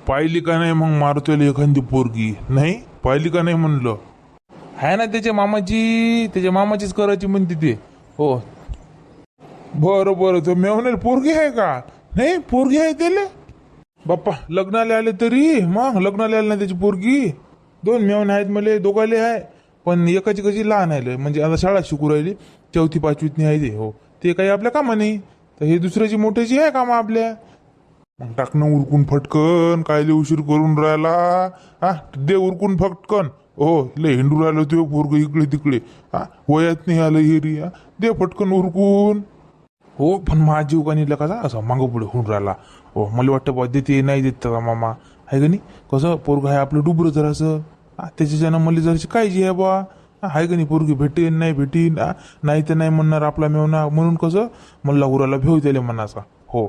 पाहिली का नाही मग मारतोय एखादी पोरगी नाही पाहिली का नाही म्हणलं. आहे ना त्याच्या मामाचीच करायची म्हणते ते. हो बरं बरं तो मेवण्याला पोरगी आहे का. नाही पोरगी आहे त्याला बाप्पा लग्नाला आले तरी मग लग्नाला आले ना त्याची पोरगी. 2 मेवणे आहेत मला दोघाले आहे पण एकाची कशी लहान आहे म्हणजे आता शाळा शिकू राहिली 4थी 5वीतनी आहे ते. हो ते काही आपल्या कामा नाही तर हे दुसऱ्याची मोठ्याची आहे कामा आपल्या. मग टाकणं उरकून फटकन कायले उशीर करून राहिला. हा दे उरकून फटकन. हो लय हिंडू राहिलो तो पोरग इकडे तिकडे. हा वयात नाही आलं हिरी. हा दे फटकन उरकून. हो पण माझ्या जीव का नाही कसा असं मागं पुढे होऊन राहिला. हो मला वाटतं बा देते नाही देत त्याचा मामा आहे का नाही. कसं पोरग आहे आपलं डुबरं जरासं. त्याच्यानं मला जराशी काळजी आहे बा आहे का नाही. पोरगी भेटेन नाही भेटीन नाही तर नाही म्हणणार आपला मेवना म्हणून कसं मला उराला भेव दिले मनाचा. हो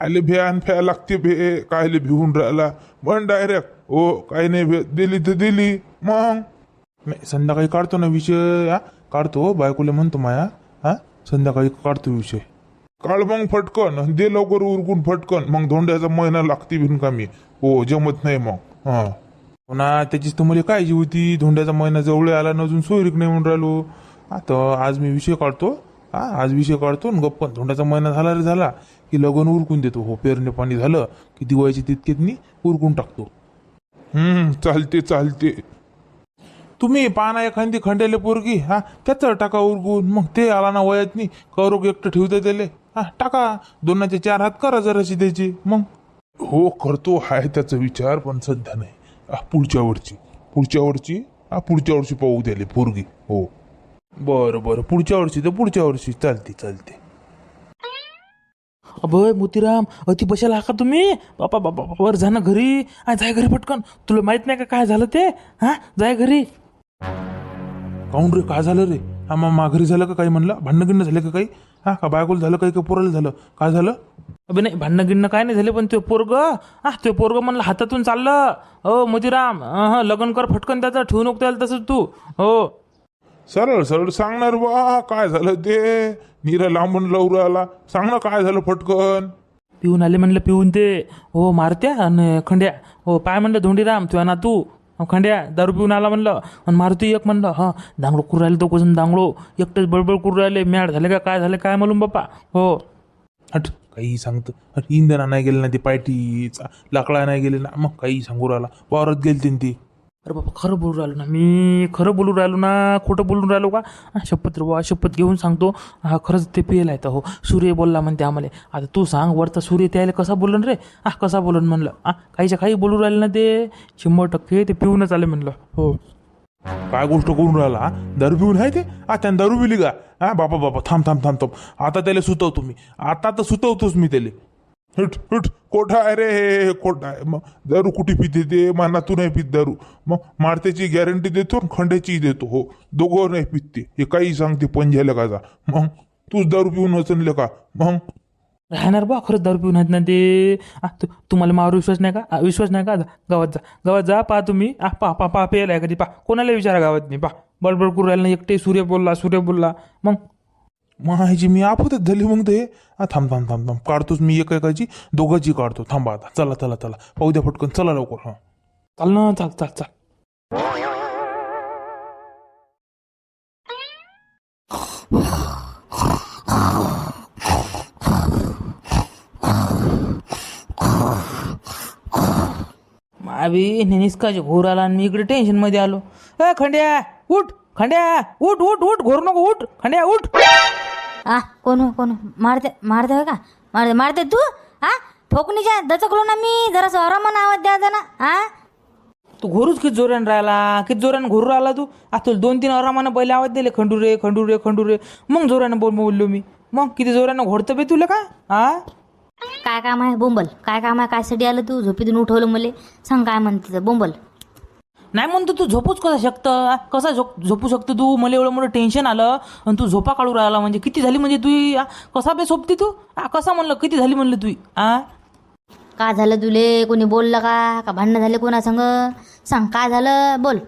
कायले भ्यान फ्या लागते भे कायले भिवून राहिला पण डायरेक्ट. हो काही नाही भे दिली तर दिली मग नाही संध्याकाळी काढतो ना विषय. काढतो बायकोले म्हणतो माया. संध्याकाळी काढतो विषय. काढ मग फटकन दे लवकर उरकून फटकन. मग धोंड्याचा महिना लागते बिनकामी. हो जमत नाही मग. पुन्हा त्याचीच तर मला काळजी होती. धोंड्याचा महिना जवळ आला न अजून सोयरीक नाही म्हणून राहिलो. आता आज मी विषय काढतो. आज विषय काढतो न गप्पन धोंड्याचा महिना झाला रे झाला की लगन उरकून देतो. हो पेरणे पाणी झालं की दिवाळीची तितकेतनी उरकून टाकतो. चालते चालते. तुम्ही पाना एखादी खंडेले पोरगी त्याच टाका उरकून. मग ते आला ना वयात नाही कौरोग एकटं ठेवते त्याले. टाका 2चे 4 हात करा जराशी द्यायची मग. हो करतो आहे त्याचा विचार पण सध्या नाही. पुढच्या वर्षी पाहू द्याले पोरगी. हो बरं बरं पुढच्या वर्षी चालते. अबे मोतीराम अति बशाला का तुम्ही. बापा बापा वर जा ना घरी. जाय घरी पटकन. तुला माहित नाही का काय झालं ते. जाय घरी. काऊन रे काय झालं रे. मग घरी झालं का काही म्हणलं भांडणं गिणं झालं का काही. का बायकोला झालं काही का पोराला झालं काय झालं. अबे नाही भांडणं गिणणं काय नाही झाले पण ते पोरग म्हणलं हातातून चाललं. हो मोतीराम लग्न कर फटकन त्याचं ठेवू नको त्याला तसंच तू. हो सरळ सरळ सांगणार बा काय झालं ते. नीरा लांबून लवरू आला सांग ना काय झालं फटकन. पिऊन आले म्हणलं पिऊन ते. हो मारत्या आणि खंड्या. हो पाय म्हणलं धोंडीराम तुझ्या ना तू खंड्या दारू पिऊन आला म्हणलं आणि मारुती एक म्हणलं दांगडो करू राहिले तो कसं दांगडो एकटेच बळबळ करू राहिले. मॅड झाले का काय झालं काय मालूम बाप्पा. हो हट काही सांगतं. इंधना नाही गेले ना ते पायटीचा लाकडा नाही गेले ना मग काही सांगू राहिला वावरात गेलते ती. अरे बाबा खरं बोलून राहिलो ना मी. खरं बोलून राहिलो ना खोटं बोलून राहिलो का. शपथ रे बाबा शपथ घेऊन सांगतो. खरंच ते पियला आहे तर. हो सूर्य बोलला म्हणते आम्हाला. आता तू सांग वरचा सूर्य त्याला कसा बोलन रे. कसा बोलन म्हणलं. काहीच्या काही बोलून राहिलं ना ते 100% ते पिऊनच आले म्हणलं. हो काय गोष्ट करून राहिला. दारू पिऊन आहे ते. त्यानं दारू पिली का. बापा थांब आता त्याला सुतवतो मी. आता तर सुतवतोच मी त्याला. हट कोठा आहे रे हे कोठा आहे. मग दारू कुठे पिते ते माना तू नाही पित दारू. मग मारत्याची गॅरंटी देतो खंड्याची देतो. हो दोघं नाही पित ते. हे काही सांगते पंजाला का जा. मग तूच दारू पिऊन वचनले का मग. राहणार बा खरंच दारू पिऊन आहेत ना ते. तुम्हाला मावर विश्वास नाही का गावात जा पहा तुम्ही. पा पेला कधी पा कोणाला विचारा गावात नाही पा. बडबड करू राहिला ना एकटे सूर्य बोलला मग ह्याची मी आपतच झाली मग ते. थांब काढतोच मी एकाची दोघांची काढतो. थांबा आता चला पाहू द्या फटकन चला लवकर. चाल ना चाल. मावी नेहमीच का घोर आला आणि मी इकडे टेन्शन मध्ये आलो. खंड्या उठ घोर नको उठ खंड्या उठ. कोण मारते का मारते तू. ठोकणीच्या दचकलो ना मी. जरासं आरामानं आवाज द्यायचा ना. तू घोरूच किती जोरानं राहिला घोरू राहिला तू. तुला 2-3 आरामानं पहिले आवाज दिले खंडूरे. मग जोरानं बोललो मी. मग किती जोरानं घोडतं बे तुला का. काय काम आहे बोंबल. काय काम आहे कायसाठी आलं तू. झोपीतून उठवलं मले. सांग काय म्हणते बोंबल. नाही म्हणतो तू झोपूच कसा झोपू शकतो तू. मला एवढं मोठं टेन्शन आलं आणि तू झोपा काढू राहिला म्हणजे किती झाली म्हणजे तू. कसा बे झोपती तू. कसा म्हणलं किती झाली म्हणलं तू. काय झालं तुले. कोणी बोललं का भांडणं झाले कोणा संग. सांग काय झालं बोल.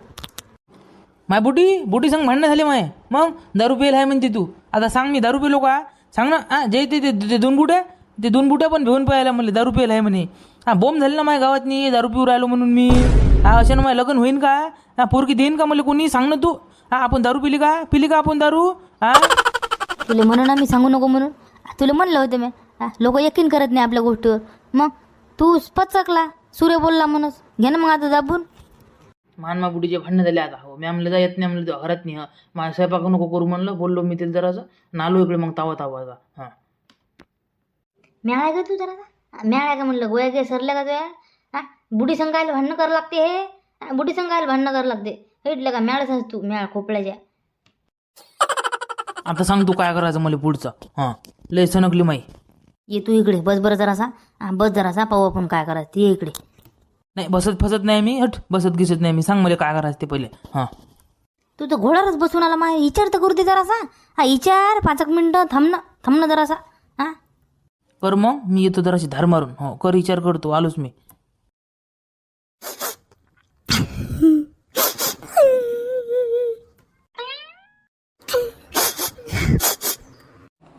माय बुटी सांग भांडणं झाले माय. मग दारू पेल आहे म्हणते तू. आता सांग मी दारू पेलो का सांग ना. जे ते 2 बुटे ते 2 बुट्या पण घेऊन पाहायला म्हणले दारू प्यायला आहे म्हणे. हा बोंब झाली ना माझ्या गावात नाही दारू पिऊ राहिलो म्हणून मी. हा अशानं माझं लग्न होईन का? हा पोरगी देईन का मला कोणी सांग ना तू. हा आपण दारू पिली का आपण दारू? हा तुला म्हणून आम्ही सांगू नको म्हणून तुला म्हणलं होतं मी. लोक यकीन करत नाही आपल्या गोष्टीवर. मग तू पचकला सूर्य बोलला म्हणूनच घे ना मग आता दाबून. मानमा बुडीचे भांडणं झाले आता. हो मी आम्हाला येत नाही म्हणलं घरात नाही. माझ्या स्वयंपाक नको करू म्हणलं बोललो मी तिला जरासं नालो इकडे मग तावा आता. हां म्याळा का तू जरा म्याळा का म्हणलं गोया गे सरल्या का तुया. बुडी संघायला भांडणं करावं लागते हे. बुडी संघायला भांडणं करावं लागते हेटलं का म्याळाच तू म्याळ खोपळ्याच्या. आता सांग तू काय करायचं मला पुढचं. हां लय सनकली माई. ये तू इकडे बस बरं जरासा. बस जरासा पाहू आपण काय करायचं ये इकडे. नाही बसत फसत नाही मी. हट बसत गिसत नाही मी. सांग मला काय करायचं ते पहिले. हां तू तर घोडावरच बसून आला मा विचार तर करू दे जरासा. विचार 5 मिनिटं थांबणं जरासा. कर मग मी येतो जराशी धार मारून. हो कर विचार करतो आलोच मी.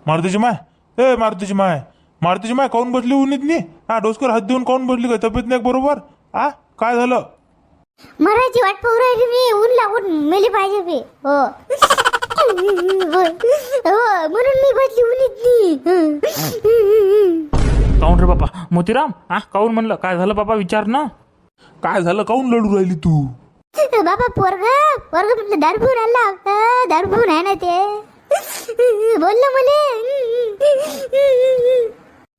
मारुतीची माय काऊन बसली उन्हीत नी. डोसकर हात देऊन काऊन बसली का? तब्येत नाही बरोबर. काय झालं? मराठी वाट पाहू राहिली मी. ऊन लागून मेली पाहिजे मी. हो म्हणून मी बसली उन्हीत. काऊन रे बापा मोतीराम. काऊन म्हणलं काय झालं बाबा विचार ना. काय झालं? काऊन लढू राहिली तू? बाबा पोरग म्हटलं दारू पिऊन आला. दारू पिऊन आहे ना ते बोललं मले.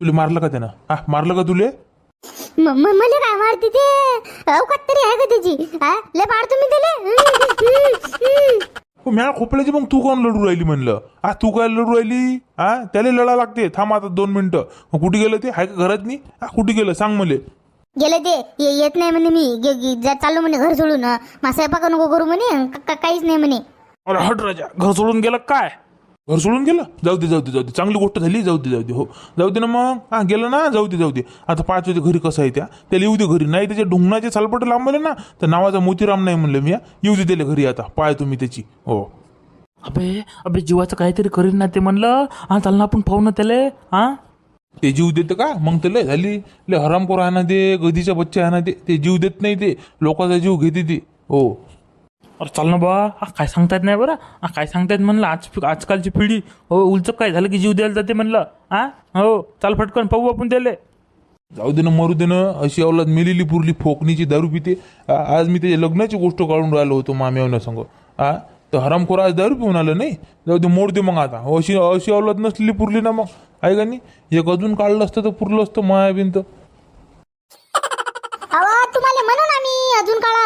तुला मारलं का त्यानं? मारलं का तुले? मले काय मारते ते? अवकात तरी आहे का त्याची? लय पाडतो मी त्याला. म्या खोपल्याची मग तू कोण लढू राहिली म्हणलं? तू काय लढू राहिली? त्याला लढा लागते. थांब आता 2 मिनिटं. कुठे गेलं ते? आहे का घरात नाही? कुठे गेलं सांग मले. गेलं ते येत नाही म्हणे. मी चाललो म्हणे घर सोडून. मा स्वयंपाक नको करू म्हणे. काहीच नाही म्हणे. अरे हट राजा घर सोडून गेलं काय? घर सोडून गेलं? जाऊ दे चांगली गोष्ट झाली. जाऊ दे हो जाऊ दे ना मग. गेलं ना जाऊ दे. आता 5 वाजे घरी कसं आहे त्याला येऊ दे घरी. नाही त्याच्या ढुंगणाचे सालपट लांबले ना तर नावाचा मोतीराम नाही म्हणलं मी. येऊ दे त्याला घरी आता. पाय तुम्ही त्याची. हो अबे जीवाचं काहीतरी करीन ना ते म्हणलं. चाल ना आपण पाहू ना त्याला. ते जीव देतं का? मग तर लय झाली. लय हरामखोर आहे ना ते. गदीच्या बच्चे आहे ना ते जीव देत नाही. ते लोकांचा जीव घेते ते. हो अरे चाल ना बा. काय सांगतायत नाही बरं. काय सांगतायत म्हणलं आजकालची पिढी. हो उलचक काय झालं की जीव द्यायला जाते म्हणलं. हो चाल फटकन पाहू आपण त्याला. जाऊ दे ना मरू दे ना. अशी अवलाद मेलेली पुरली फोकणीची दारू पिते. आज मी त्याच्या लग्नाची गोष्ट काढून राहिलो होतो मामेवनं संग. तर हरामखोर आज दारू पिऊन आलं नाही. जाऊ दे मोड दे मग आता. अशी अवलाद नसलेली पुरली ना मग. आहे का नाही? एक अजून काढलं असतं तर पुरलं असतं माया बिंत. तुम्हाला म्हणून आम्ही अजून काळा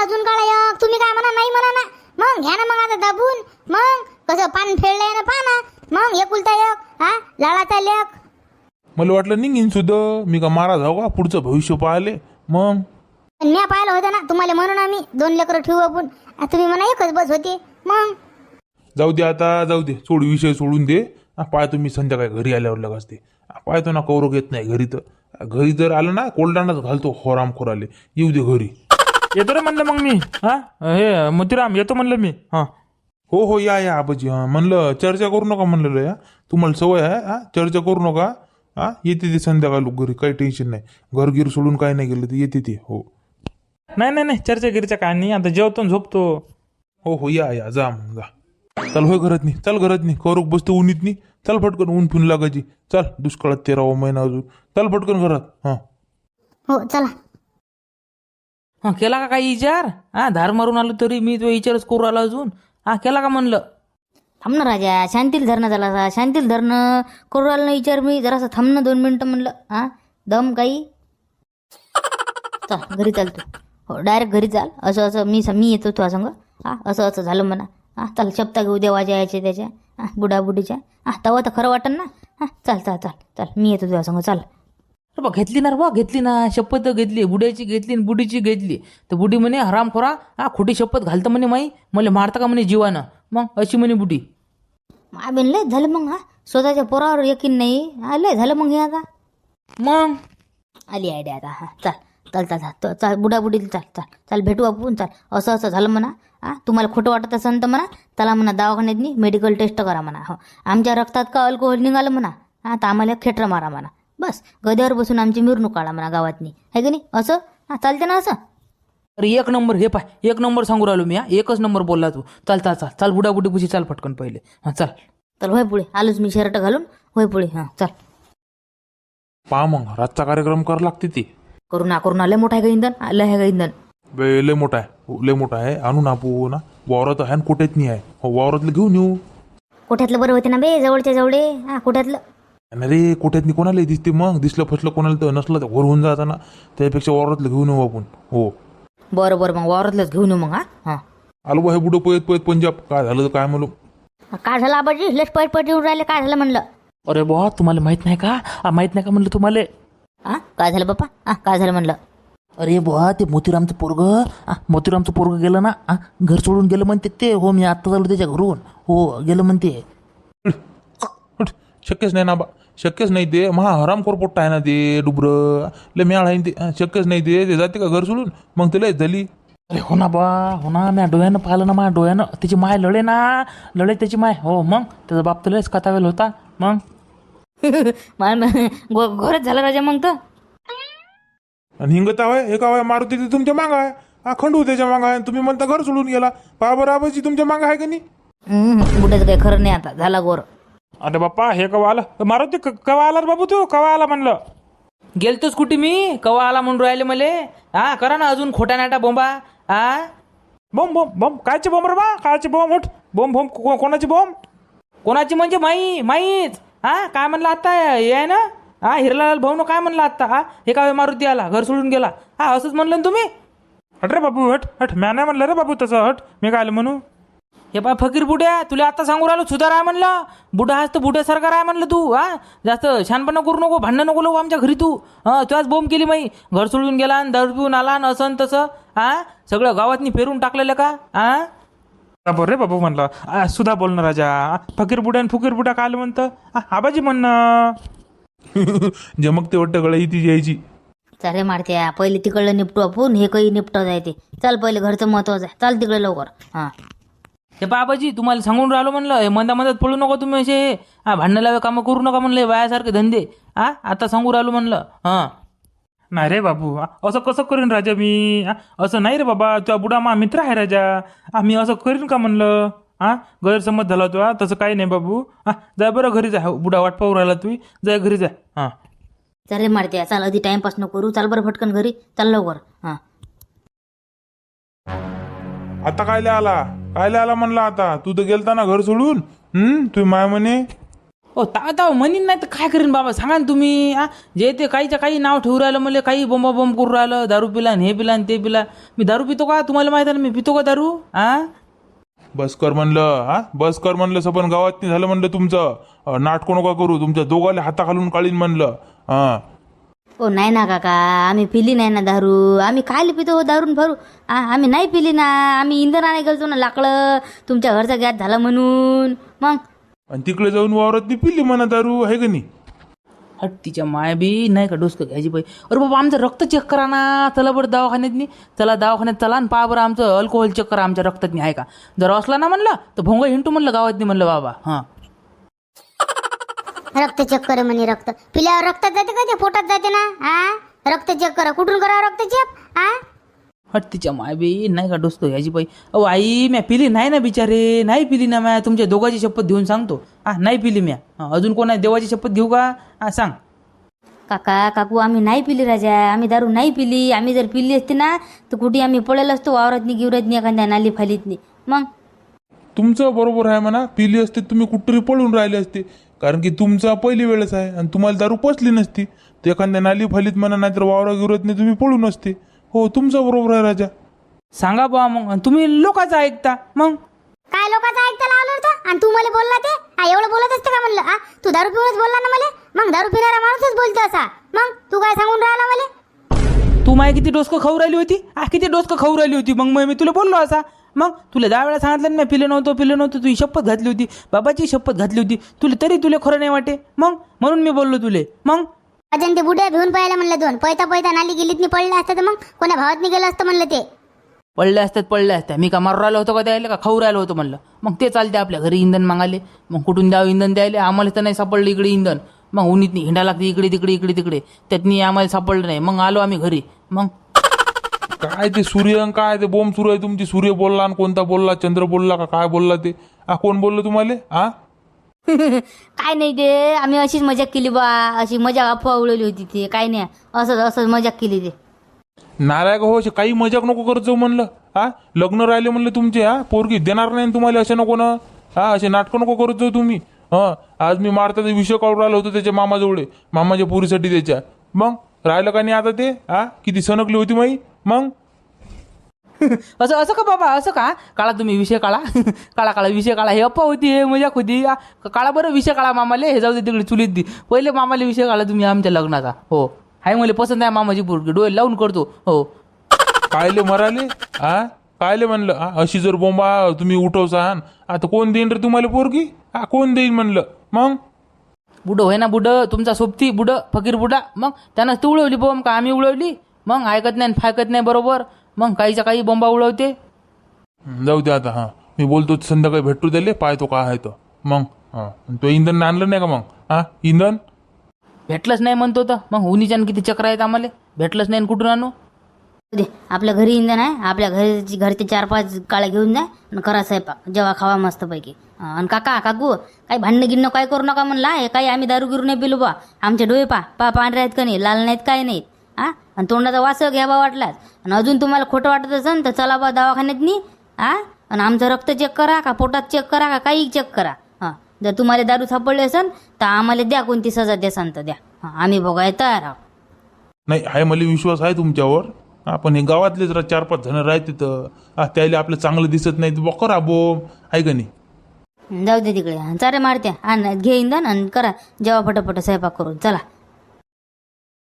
तुम्ही काय म्हणा नाही म्हणा ना. मग घ्या ना मग आता दाबून. मग कसं पान फेडलंय ना पाना. मग एकुलता एक लाडाचा लेक. मला वाटलं निघीन सुद्धा. मी का मारा जाऊ का पुढचं भविष्य पाहिले. मग न्या पाहिलं होतं ना तुम्हाला म्हणून आम्ही 2 लेकरं ठेवू आपण. तुम्ही म्हणा एकच बस होती. मग जाऊ दे आता. जाऊ दे विषय सोडून दे. पाहतो मी संध्याकाळी घरी आल्यावर लगाच ते. पाहतो ना कौरव घेत नाही घरी. तर घरी जर आलं ना कोल्डानाच घालतो हरामखोर आले. येऊ दे घरी. येतो रे म्हणलं मग मी. हे मोतीराम येतो म्हणलं मी. हो या आबाजी. म्हणलं चर्चा करू नका म्हणलेलं. तुम्हाला सवय आहे. चर्चा करू नका. येते ते संध्याकाळी घरी. काही टेन्शन नाही. घरगिर सोडून काही नाही गेलं तर येते ते. हो नाही चर्चा गिरच्या काय नाही. आता जेवतो झोपतो. हो या जा मग जा. चल होय घरात नाही. चल घरात नाही. कौरव बसतो उन्हीत नाही. चल फटकन ऊन फिरून लागायची. चल दुष्काळात 13वा महिना अजून. चल फटकन घरात. हो चला. केला का काही विचार? धार मारून आलो तरी मी तो विचारच करू आलो अजून. केला का म्हणलं? थांब ना राजा. शांतील धरणं झाला. शांतील धरणं करू आलं ना विचार मी. जरासं थांब ना 2 मिनिटं म्हणलं. दम काही. चल घरी चालतो. हो डायरेक्ट घरी चाल. असं मी येतो तुझ्या संग. असं झालं म्हणा. चल शब्दा घेऊ देवाच्या यायचे त्याच्या बुडाबुडीच्या. तवा तर खरं वाटन ना. चल मी येतो तुझ्या संग. चल बा घेतली ना शपथ घेतली. बुड्याची घेतली आणि बुडीची घेतली. तर बुडी म्हणे हरामखोरा. खोटी शपथ घालतं म्हणे माई. मला मारता का म्हणे जीवानं. मग अशी म्हणे बुडी. माय लय झालं मग. स्वतःच्या पोरावर यकीन नाही. लय झालं मग हे आता. मग आली आयडिया आता. चल बुडाबुडीला चल भेटू आपण. चल असं झालं म्हणा. तुम्हाला खोटं वाटत असेल तर म्हणा त्याला म्हणा दवाखान्यात नाही मेडिकल टेस्ट करा म्हणा. हो आमच्या रक्तात का अल्कोहोल निघालं म्हणा. तर आम्हाला खेटर मारा म्हणा. बस गद्यावर बसून आमची मिरवणूक काढा म्हणा गावातनी, आहे की नाही? असं चालते ना असं? अरे एक नंबर, हे पाय एक नंबर सांगू राहिलो मी. एकच नंबर बोलला तू. चाल चाल चाल चाल बुडाबुडी पुशी चाल पटकन पहिले. हां चाल. तर होय पुढे आलोच मी शर्ट घालून. होय पुढे हां चाल. पहा मग रातचा कार्यक्रम करावं लागते ते. करू ना लय मोठा आहे का इंधन? लय आहे का इंधन? लय मोठा आहे, लय मोठा आहे. आणू ना आपण ना, वावरात आहे ना कोट्यात नाही आहे. हो वावरातलं घेऊन येऊ. कोठ्यातलं बरं होते ना बे, जवळच्या जवळे. हां कोठ्यातलं. नाही रे, कोट्यात कोणाला दिसते मग? दिसलं फसलं कोणाला तर, नसलं तर वर होऊन जाताना. त्यापेक्षा वावरातलं घेऊन येऊ आपण. हो बरं मग वावरातलंच घेऊन येऊ मग. हां आलो बा हे बुडं पळत पळत पंजाब. काय झालं तर काय म्हणू. काय झालं आबाजी? लस पट येऊन राहिले, काय झालं म्हणलं? अरे बुवा तुम्हाला माहित नाही का? माहित नाही का म्हणलं तुम्हाला? हां काय झालं बाप्पा? काय झालं म्हणलं? अरे बुवा ते मोतीरामचं पोरग गेलं ना. घर सोडून गेलं म्हणते ते. हो मी आत्ता झालो त्याच्या घरून. हो गेलं म्हणते. शक्यच नाही ना बा, शक्यच नाही ते. महा हरामखोर पोट्टा आहे ना ते डुबरं. लय म्याळ आहे ते. शक्यच नाही ते जाते का घर सोडून? मग ते लय झाली. अरे हो ना बा, हो ना. म्या डोळ्यानं पाहिलं ना, माझ्या डोळ्यानं. त्याची माय लढे त्याची माय. हो मग त्याचा बाप तर लयच कथावेल होता. मग घरच झालं राजा मग तर. आणि हिंगत आहे हे काय मारुती ते तुमच्या मागं आहे. खंडू त्याच्या मागं आहे. तुम्ही म्हणता घर सोडून गेला. पहा बरं आबाजी तुमच्या मागं आहे का नाही? बुड्याचं काही खरं नाही आता, झाला गोर. अरे बाप्पा हे कवा आलं? मारुती कवा आला रे बाबू? तू कवा आला म्हणलं? गेलतोच कुठे मी? कवा आला म्हणून राहिले मले? करा ना अजून खोटा नाटा बोंबा. बॉम्ब बॉम्ब बॉम्ब कायचे बॉम्ब रे बा? कायचे बॉम्ब? उठ बॉम्ब बॉम्ब कोणाची बॉम्ब? कोणाची म्हणजे माईच. काय म्हणलं आता? हे आहे ना हिरलाल भाऊनं काय म्हणलं आता? हे काय मारुती आला घर सोडून गेला? असंच म्हणलं ना तुम्ही? हट रे बाबू हट. म्या नाही म्हणलं रे बाबू तसं. हट मी काय म्हणू? हे पाय फकीर बुड्या, तुला आता सांगू राहिलो सुधार आहे म्हणलं. बुडा आहेस तर बुड्यासारखा आहे म्हणलं तू. जास्त छानपणा करू नको, भांडणं नको लावू आमच्या घरी तू. तुझ्याच बोंब केली माई. घर सोडून गेला आणि दारू पिऊन आला आणि असं तसं. सगळं गावातनी फेरून टाकलेलं का? बरं रे बाबू म्हणलं सुधा बोलणं राजा. फकीर बुड्या आणि फुकीर बुड्या काय म्हणतं? आबाजी म्हणणं. जमक ते वाटतं गळा ही ती यायची. चाले मारत्या, पहिले तिकडलं निपटू आपण. हे काही निपटत आहे ते. चल पहिले घरचं महत्वाचं आहे. चाल तिकडे लवकर. हे बाबाजी तुम्हाला सांगून राहिलो म्हणलं, हे मंदात पळू नको तुम्ही. असे भांडण लावे कामं करू नका म्हणलं, वायासारखे धंदे. आता सांगू राहिलो म्हणलं. नाही रे बाबू, असं कसं करीन राजा मी? असं नाही रे बाबा, तुझा बुडा मा मित्र आहे राजा. मी असं करीन का म्हणलं? गैरसमज झाला तुझा. तसं काही नाही बाबू. जाय बरं घरी जा. बुडा वाट पाहू राहिला तुम्ही. जाय घरी जा. चाले मारत्या, चाल आधी टाइमपास नको करू. चाल बरं फटकन घरी. चाल लवकर. आता कायले आला म्हणला आता? तू तर गेलता ना घर सोडून. तुम्ही माय म्हणे. ओ ता म्हणीन नाही तर काय करीन बाबा? सांगा ना तुम्ही. जे ते काहीच्या काही नाव ठेवू राहिलं मला. काही बोंबा बॉम्ब करू राहिलं. दारू पिला हे पिला ते पिला. मी दारू पितो का? तुम्हाला माहिती आहे ना मी पितो का दारू? बस कर म्हणलं. बस कर म्हणलं. सपन गावात नाही झालं म्हणलं तुमचं. नाटको नका करू. तुमच्या दोघाले हाता घालून काढीन म्हणलं. ओ नाही ना काका, आम्ही पिली नाही ना दारू. आम्ही खायला पितो हो दारून भरू. आम्ही नाही पिली ना. आम्ही इंधन आणायला गेलतो ना लाकडं. तुमच्या घरचा गॅस झाला म्हणून. मग आणि तिकडे जाऊन वावरात ती पिली म्हणा दारू, आहे का नाही? हट तिच्या माय बी नाही का डोसकं घ्यायची बाई. अरे बाबा आमचं रक्त चेक करा ना. चला बरं दवाखान्यात नाही. चला दवाखान्यात चला आणि पहा बरं आमचं अल्कोहोल चेक करा. आमच्या रक्तात नाही आहे का? जर असला ना म्हणलं तर भोंगा हिंटू म्हणलं गावात नाही म्हणलं बाबा. रक्त चेक कर म्हणे. रक्त पिल्यावर रक्तात जाते का? ते पोटात जाते ना. रक्त चेक करा. कुठून करा रक्त चेक? हट तिच्या माय बी नाही का डोसकं घ्यायची बाई. आई म्या पिली नाही ना बिचारे. नाही पिली ना म्या. तुमच्या दोघांची शपथ घेऊन सांगतो. नाही पिली म्या. अजून कोणा देवाची शपथ घेऊ का? सांग काकू आम्ही नाही पिली राजा. आम्ही दारू नाही पिली. आम्ही जर पिली असती ना तर कुठे आम्ही पळेल असतो वावरात नाही गिवरात नाही एखाद्या नाली फालीत नाही. मग तुमचं बरोबर आहे म्हणा. पिली असते तुम्ही कुठतरी पळून राहिले असते. कारण की तुमचा पहिली वेळच आहे आणि तुम्हाला दारू पचली नसती तर एखाद्या नाली फालीत म्हणा, नाहीतर वावरा गिवरत नाही तुम्ही पळून असते. हो तुमचं बरोबर आहे राजा. सांगा बा मग. तुम्ही लोकांचं ऐकता मग. काय लोकांचं ऐकता लावलं होतं? आणि तू मला बोलला ते? एवढं बोलत असते का म्हणलं? तू दारू पिऊनच बोलला ना मला. मग दारू पिणारा माणूसच बोलतो असा. मग तू काय सांगून राहिला मला? तू माय किती डोसकं खाऊ राहिली होती? किती डोसकं खाऊ राहिली होती? मग मी तुला बोललो असा. मग तुला 10 वेळा सांगितलं ना मी पिलं नव्हतं. तुझी शपथ घातली होती. बाबाची शपथ घातली होती. तुला खरं नाही वाटे. मग म्हणून मी बोललो तुले. मग अजून ते बुड्या भिवून पाहायला म्हणलं. दोन पैता नाली गेलीत नाही पडलं असतं तर मग कोणा भावात नाही गेलं असतं म्हणलं. ते पडले असतात. मी का मारू राहिलो होतो का द्यायला का खाऊ राहिलो होतो म्हणलं. मग ते चालते आपल्या घरी इंधन मागाले. मग कुठून द्यावं इंधन द्यायला? आम्हाला तर नाही सापडलं इकडे इंधन. मग उन्हीतनी हिंडा लागते इकडे तिकडे इकडे तिकडे, त्यातनी आम्हाला सापडलं नाही. मग आलो आम्ही घरी. मग काय ते सूर्य अन काय ते बोंब सुरू आहे तुमची. सूर्य बोलला आणि कोणता बोलला, चंद्र बोलला का काय बोलला ते? कोण बोललं तुम्हाला? काय नाही ते आम्ही अशीच मजाक केली बा, अशी मजाक अफवा उडवली होती ते. काय नाही, असंच मजाक केली ते. नालायक हो, असे काही मजाक नको करत जाऊ म्हणलं. लग्न राहिले म्हणलं तुमचे. पोरगी देणार नाही तुम्हाला, असे नको ना. असे नाटकं नको करत जाऊ तुम्ही. आज मी मारताचा विषय काढून राहिलो होतो त्याच्या मामाजवळ, मामाच्या पोरीसाठी त्याच्या. मग राहिलं का नाही आता ते? किती सणकली होती माई. मग असं का बाबा, असं का काळा तुम्ही विषय काळा काळा विषय काळा. हे अप्पा होती, हे मजाक होती. काळा बरं विषय काळा मामाले. हे जाऊ दे तिकडे चुलीत दी. पहिले मामाले विषय काढा तुम्ही आमच्या लग्नाचा. हो हाय, मला पसंत आहे मामाची पोरगी, डोळे लावून करतो. हो कायले मराले? कायले म्हणलं? अशी जर बोंबा तुम्ही उठवसान आता कोण देईन रे तुम्हाला पोरगी? कोण देईन म्हणलं? मग बुडं होय ना, बुडं तुमचा सोबती बुडं, फकीर बुडा. मग त्यानं तू उडवली बोंब का आम्ही उडवली? मग ऐकत नाही फायकत नाही बरोबर. मग काहीच्या काही बोंबा उडवते. जाऊ दे आता. मी बोलतो संध्याकाळी भेटू दिले, पाहतो काय आहे तो. मग तो इंधन आणलं नाही का? मग इंधन भेटलंच नाही म्हणतो तर. मग उन्हीच्यानं किती चक्र आहेत आम्हाला, भेटलंच नाही कुठून आणू? दे, आपल्या घरी इंधन आहे. आपल्या घरचे 4-5 काळ्या घेऊन जा आणि करा स्वयंपाक, जेव्हा खावा मस्तपैकी. आणि काका काकू काही भांडणं गिणणं काय करू नका म्हणला. हे काही आम्ही दारू गिरू नाही पिलो बा. आमचे डोळे पांढरे आहेत का नाही, लाल नाहीत काय नाहीत. आणि तोंडाचा वास घ्यावा वाटलाच. आणि अजून तुम्हाला खोटं वाटत असेल तर चला बा दवाखान्यात नी. आणि आमचं रक्त चेक करा का पोटात चेक करा का काही चेक करा. जर तुम्हाला दारू सापडली असेल तर आम्हाला द्या, कोणती सजा द्यासान तर द्या. आम्ही बघाय तयार आहोत. नाही आहे, मला विश्वास आहे तुमच्यावर. पण हे गावातलेच 4-5 जण राहते तर त्याला आपलं चांगलं दिसत नाही तर करा बोंब, आहे का नाही? जाऊ दे तिकडे, चारे मारत्या. घे इंधन आणि करा जेव्हा फटाफट स्वयंपाक करून चला.